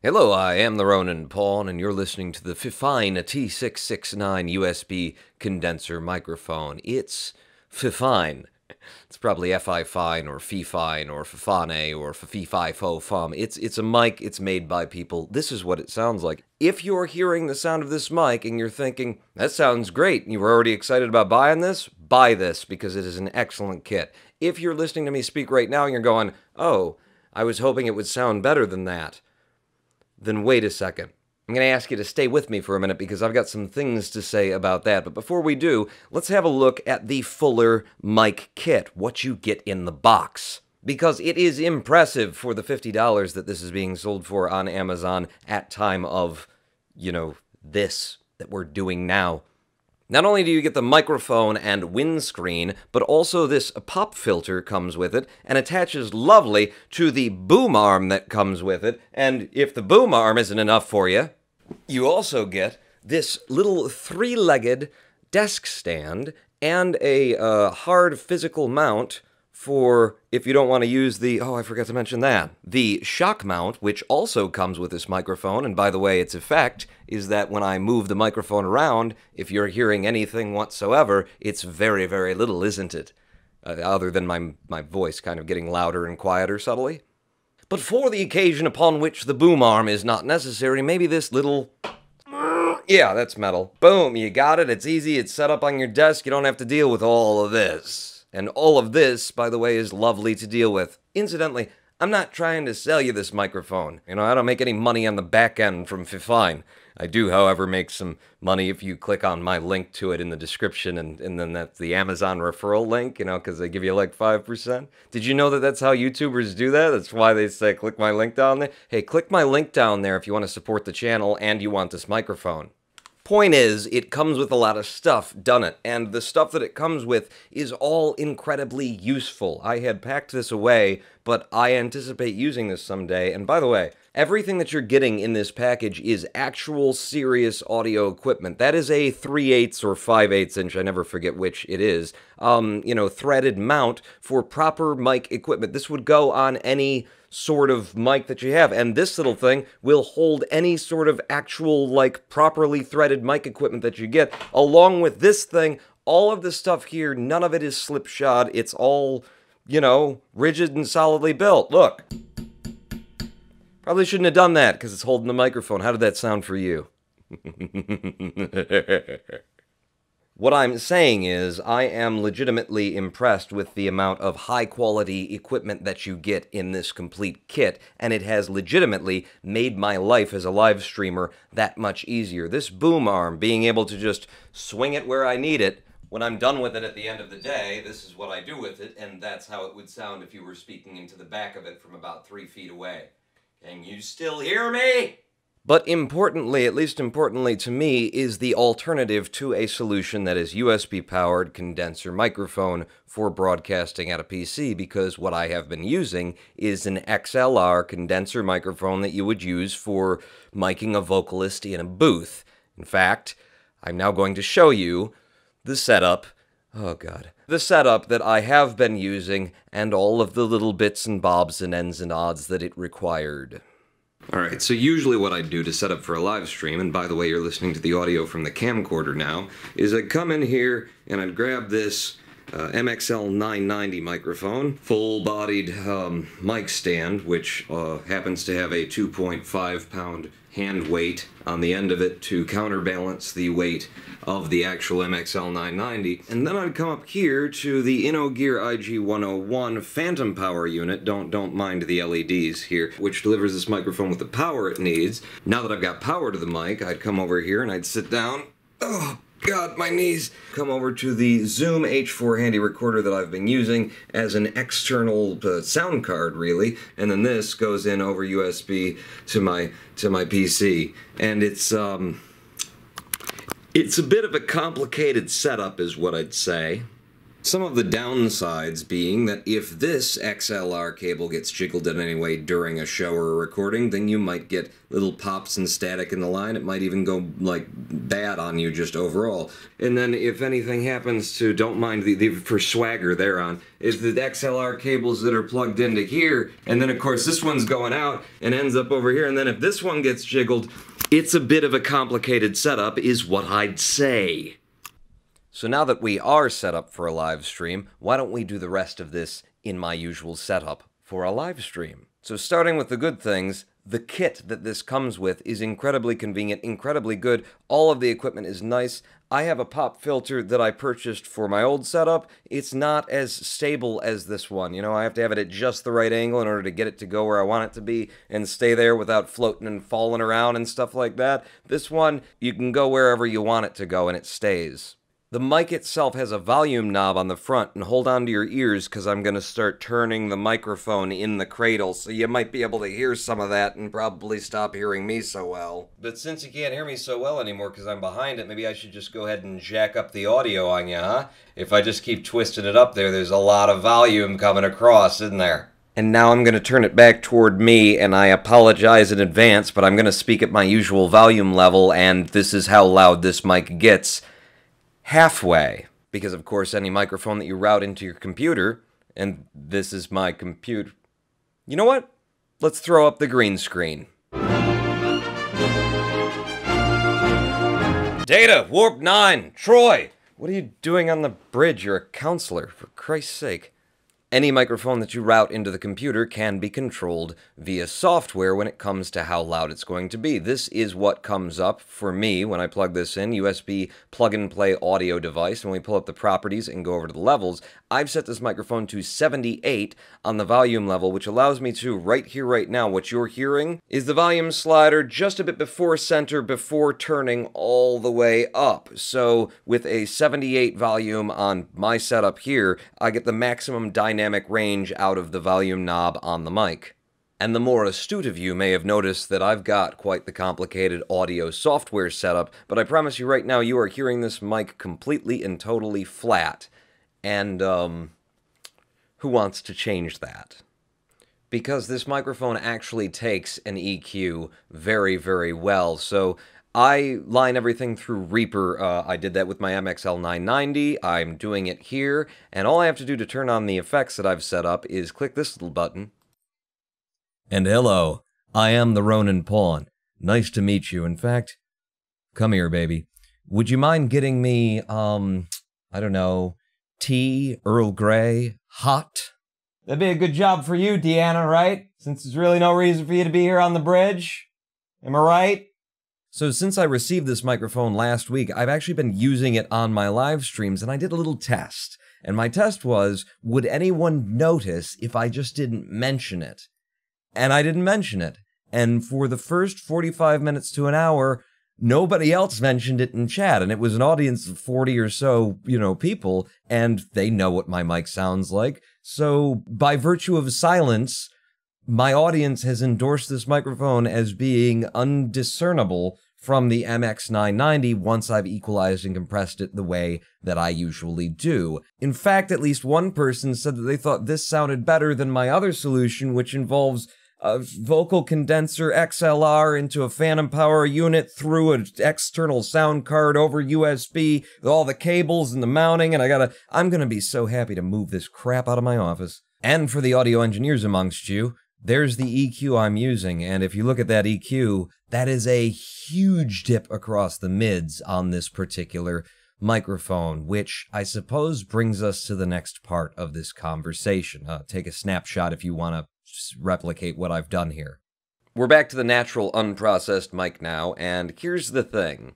Hello, I am the roninpawn, and you're listening to the FiFine T669 USB Condenser Microphone. It's FiFine. It's probably FiFine or FiFine or FiFane or FiFi-Fo-Fum. It's a mic, it's made by people. This is what it sounds like. If you're hearing the sound of this mic and you're thinking, that sounds great, and you were already excited about buying this, buy this because it is an excellent kit. If you're listening to me speak right now and you're going, oh, I was hoping it would sound better than that, then wait a second. I'm going to ask you to stay with me for a minute because I've got some things to say about that. But before we do, let's have a look at the fuller mic kit, what you get in the box. Because it is impressive for the $50 that this is being sold for on Amazon at time of, this that we're doing now. Not only do you get the microphone and windscreen, but also this pop filter comes with it and attaches lovely to the boom arm that comes with it. And if the boom arm isn't enough for you, you also get this little three-legged desk stand and a hard physical mount for if you don't want to use the, I forgot to mention that, the shock mount, which also comes with this microphone. And by the way, its effect is that when I move the microphone around, if you're hearing anything whatsoever, it's very, very little, isn't it? Other than my voice kind of getting louder and quieter subtly. But for the occasion upon which the boom arm is not necessary, maybe this little... Yeah, that's metal. Boom, you got it. It's easy. It's set up on your desk. You don't have to deal with all of this. And all of this, by the way, is lovely to deal with. Incidentally, I'm not trying to sell you this microphone. I don't make any money on the back end from FiFine. I do, however, make some money if you click on my link to it in the description, and then that's the Amazon referral link, because they give you like 5%. Did you know that that's how YouTubers do that? That's why they say click my link down there. Hey, click my link down there if you want to support the channel and you want this microphone. Point is, it comes with a lot of stuff, done it, and the stuff that it comes with is all incredibly useful. I had packed this away, but I anticipate using this someday, and by the way, everything that you're getting in this package is actual serious audio equipment. That is a 3/8 or 5/8 inch, I never forget which it is, threaded mount for proper mic equipment. This would go on any sort of mic that you have, and this little thing will hold any sort of actual, properly threaded mic equipment that you get, along with this thing. All of this stuff here, none of it is slipshod. It's all, rigid and solidly built. Look. Probably shouldn't have done that, because it's holding the microphone. How did that sound for you? What I'm saying is, I am legitimately impressed with the amount of high-quality equipment that you get in this complete kit, and it has legitimately made my life as a live streamer that much easier. This boom arm, being able to just swing it where I need it, when I'm done with it at the end of the day, this is what I do with it, and that's how it would sound if you were speaking into the back of it from about 3 feet away. Can you still hear me? But importantly, at least importantly to me, is the alternative to a solution that is USB-powered condenser microphone for broadcasting at a PC, because what I have been using is an XLR condenser microphone that you would use for miking a vocalist in a booth. In fact, I'm now going to show you the setup. Oh god. The setup that I have been using and all of the little bits and bobs and ends and odds that it required. Alright, so usually what I'd do to set up for a live stream, and by the way you're listening to the audio from the camcorder now, is I'd come in here and I'd grab this MXL 990 microphone, full-bodied mic stand, which happens to have a 2.5 pound hand weight on the end of it to counterbalance the weight of the actual MXL 990. And then I'd come up here to the InnoGear IG101 Phantom Power Unit, don't mind the LEDs here, which delivers this microphone with the power it needs. Now that I've got power to the mic, I'd come over here and I'd sit down. Oh god, my knees! Come over to the Zoom H4 handy recorder that I've been using as an external sound card, really, and then this goes in over USB to my PC, and it's a bit of a complicated setup is what I'd say. Some of the downsides being that if this XLR cable gets jiggled in any way during a show or a recording, then you might get little pops and static in the line. It might even go, like, bad on you just overall. And then if anything happens to, don't mind for swagger they're on, is the XLR cables that are plugged into here, and then of course this one's going out and ends up over here, and then if this one gets jiggled, it's a bit of a complicated setup, is what I'd say. So now that we are set up for a live stream, why don't we do the rest of this in my usual setup for a live stream? So starting with the good things, the kit that this comes with is incredibly convenient, incredibly good. All of the equipment is nice. I have a pop filter that I purchased for my old setup. It's not as stable as this one. You know, I have to have it at just the right angle in order to get it to go where I want it to be and stay there without floating and falling around and stuff like that. This one, you can go wherever you want it to go and it stays. The mic itself has a volume knob on the front, and hold on to your ears because I'm going to start turning the microphone in the cradle, so you might be able to hear some of that and probably stop hearing me so well. But since you can't hear me so well anymore because I'm behind it, maybe I should just go ahead and jack up the audio on you, huh? If I just keep twisting it up there, there's a lot of volume coming across, isn't there? And now I'm going to turn it back toward me, and I apologize in advance, but I'm going to speak at my usual volume level, and this is how loud this mic gets. Halfway, because of course any microphone that you route into your computer, and this is my computer. You know what? Let's throw up the green screen. Data, warp 9, Troy! What are you doing on the bridge? You're a counselor, for Christ's sake. Any microphone that you route into the computer can be controlled via software when it comes to how loud it's going to be. This is what comes up for me when I plug this in, USB plug-and-play audio device. When we pull up the properties and go over to the levels, I've set this microphone to 78 on the volume level, which allows me to, right here, right now, what you're hearing is the volume slider just a bit before center before turning all the way up. So with a 78 volume on my setup here, I get the maximum dynamic range out of the volume knob on the mic. And the more astute of you may have noticed that I've got quite the complicated audio software setup, but I promise you right now you are hearing this mic completely and totally flat. And, who wants to change that? Because this microphone actually takes an EQ very, very well, so I line everything through Reaper. I did that with my MXL 990. I'm doing it here, and all I have to do to turn on the effects that I've set up is click this little button. And hello, I am the roninpawn. Nice to meet you. In fact, come here, baby. Would you mind getting me, I don't know, tea, Earl Grey, hot? That'd be a good job for you, Deanna, right? Since there's really no reason for you to be here on the bridge. Am I right? So since I received this microphone last week, I've actually been using it on my live streams, and I did a little test. And my test was, would anyone notice if I just didn't mention it? And I didn't mention it. And for the first 45 minutes to an hour, nobody else mentioned it in chat. And it was an audience of 40 or so, people, and they know what my mic sounds like. So by virtue of silence, my audience has endorsed this microphone as being undiscernible from the MX990 once I've equalized and compressed it the way that I usually do. In fact, at least one person said that they thought this sounded better than my other solution, which involves a vocal condenser XLR into a phantom power unit through an external sound card over USB with all the cables and the mounting, and I'm gonna be so happy to move this crap out of my office. And for the audio engineers amongst you, there's the EQ I'm using, and if you look at that EQ, that is a huge dip across the mids on this particular microphone, which I suppose brings us to the next part of this conversation. Take a snapshot if you want to replicate what I've done here. We're back to the natural unprocessed mic now, and here's the thing.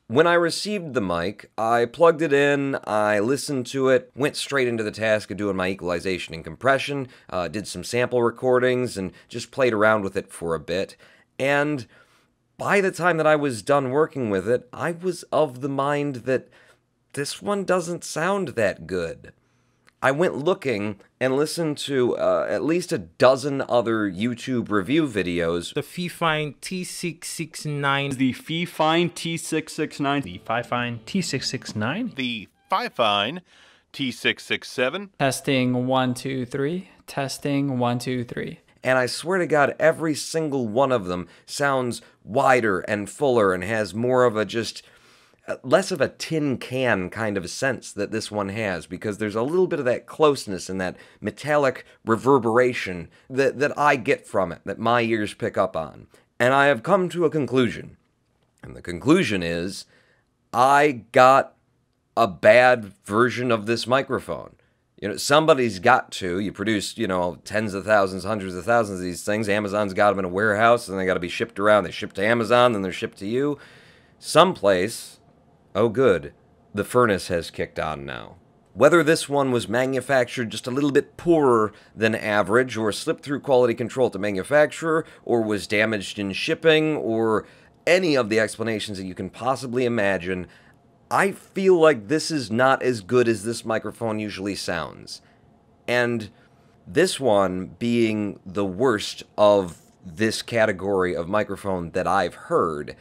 When I received the mic, I plugged it in, I listened to it, went straight into the task of doing my equalization and compression, did some sample recordings, and just played around with it for a bit. And by the time that I was done working with it, I was of the mind that this one doesn't sound that good. I went looking and listened to at least a dozen other YouTube review videos. The FiFine T669. The FiFine T669. The FiFine T669. The FiFine T667. Testing 1, 2, 3. Testing 1, 2, 3. And I swear to God, every single one of them sounds wider and fuller and has more of a just less of a tin can kind of sense that this one has, because there's a little bit of that closeness and that metallic reverberation that I get from it, that my ears pick up on. And I have come to a conclusion. And the conclusion is, I got a bad version of this microphone. You know, somebody's got to. You produce, you know, tens of thousands, hundreds of thousands of these things. Amazon's got them in a warehouse, and they got to be shipped around. They ship to Amazon, then they're shipped to you. Someplace, oh good, the furnace has kicked on now. Whether this one was manufactured just a little bit poorer than average, or slipped through quality control at the manufacturer, or was damaged in shipping, or any of the explanations that you can possibly imagine, I feel like this is not as good as this microphone usually sounds. And this one being the worst of this category of microphone that I've heard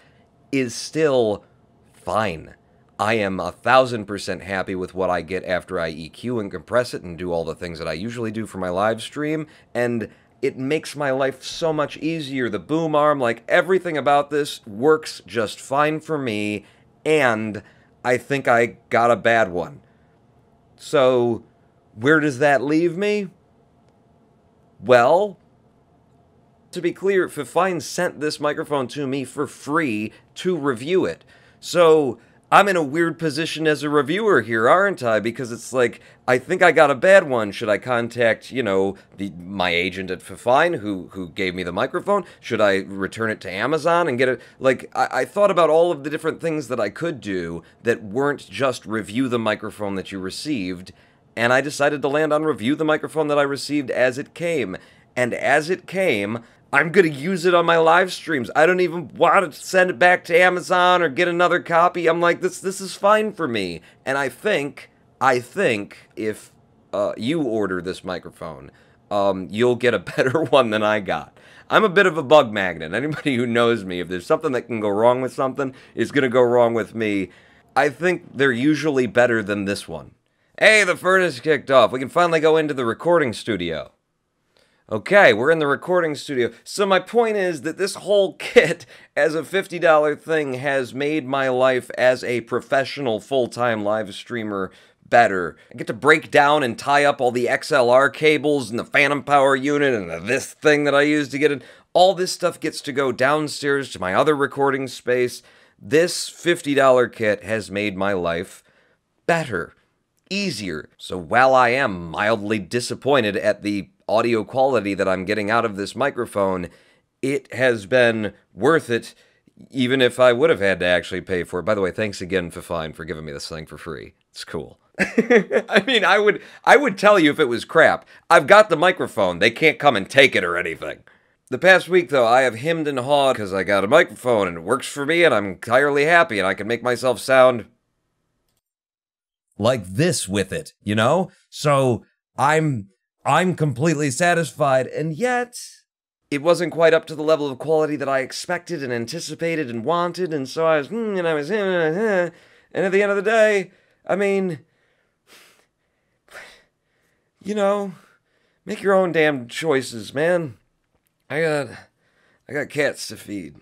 is still fine. I am 1,000% happy with what I get after I EQ and compress it and do all the things that I usually do for my live stream, and it makes my life so much easier. The boom arm, like everything about this works just fine for me, and I think I got a bad one. So, where does that leave me? Well, to be clear, FiFine sent this microphone to me for free to review it. So, I'm in a weird position as a reviewer here, aren't I? Because it's like, I think I got a bad one. Should I contact, you know, my agent at FiFine who gave me the microphone? Should I return it to Amazon and get it? Like, I thought about all of the different things that I could do that weren't just review the microphone that you received, and I decided to land on review the microphone that I received as it came. And as it came, I'm going to use it on my live streams. I don't even want to send it back to Amazon or get another copy. I'm like, this is fine for me. And I think if you order this microphone, you'll get a better one than I got. I'm a bit of a bug magnet. Anybody who knows me, if there's something that can go wrong with something, it's going to go wrong with me. I think they're usually better than this one. Hey, the furnace kicked off. We can finally go into the recording studio. Okay, we're in the recording studio. So my point is that this whole kit as a $50 thing has made my life as a professional full-time live streamer better. I get to break down and tie up all the XLR cables and the phantom power unit and this thing that I use to get in. All this stuff gets to go downstairs to my other recording space. This $50 kit has made my life better, easier. So while I am mildly disappointed at the audio quality that I'm getting out of this microphone, it has been worth it, even if I would have had to actually pay for it. By the way, thanks again, FiFine, for giving me this thing for free. It's cool. I mean, I would tell you if it was crap. I've got the microphone. They can't come and take it or anything. The past week, though, I have hemmed and hawed because I got a microphone and it works for me and I'm entirely happy and I can make myself sound like this with it, you know? So I'm completely satisfied, and yet it wasn't quite up to the level of quality that I expected and anticipated and wanted, and so I was, and at the end of the day, I mean, you know, make your own damn choices, man. I got cats to feed.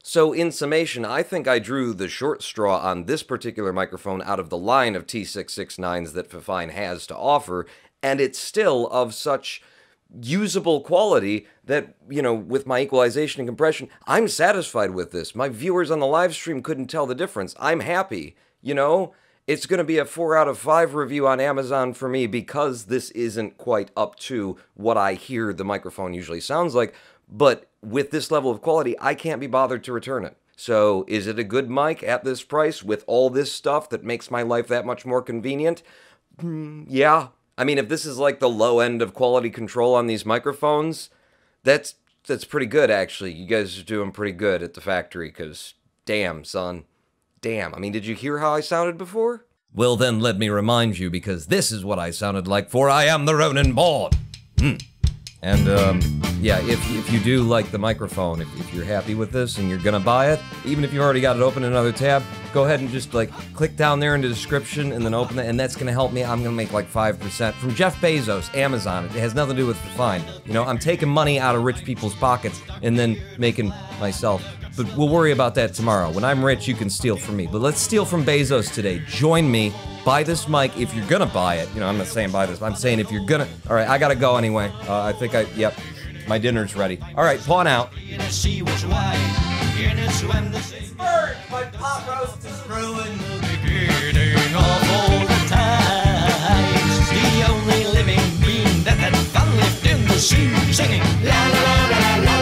So in summation, I think I drew the short straw on this particular microphone out of the line of T669s that FiFine has to offer, and it's still of such usable quality that, you know, with my equalization and compression, I'm satisfied with this. My viewers on the live stream couldn't tell the difference. I'm happy, you know? It's going to be a 4 out of 5 review on Amazon for me because this isn't quite up to what I hear the microphone usually sounds like, but with this level of quality, I can't be bothered to return it. So, is it a good mic at this price with all this stuff that makes my life that much more convenient? Yeah. I mean, if this is like the low end of quality control on these microphones, that's pretty good, actually. You guys are doing pretty good at the factory, because damn, son. Damn. I mean, did you hear how I sounded before? Well, then let me remind you, because this is what I sounded like, for I am the roninpawn. And, yeah, if you do like the microphone, if you're happy with this and you're gonna buy it, even if you already got it open in another tab, go ahead and just like click down there in the description and then open it, and that's gonna help me. I'm gonna make like 5% from Jeff Bezos, Amazon. It has nothing to do with FiFine. You know, I'm taking money out of rich people's pockets and then making myself. But we'll worry about that tomorrow. When I'm rich, you can steal from me. But let's steal from Bezos today. Join me. Buy this mic if you're gonna buy it. You know, I'm not saying buy this. I'm saying if you're gonna. All right, I gotta go anyway. Yep, my dinner's ready. All right, pawn out. Bird, my pot roast is ruined. Beginning of all the times, the only living being that had fun left in the sea, singing la la la la la.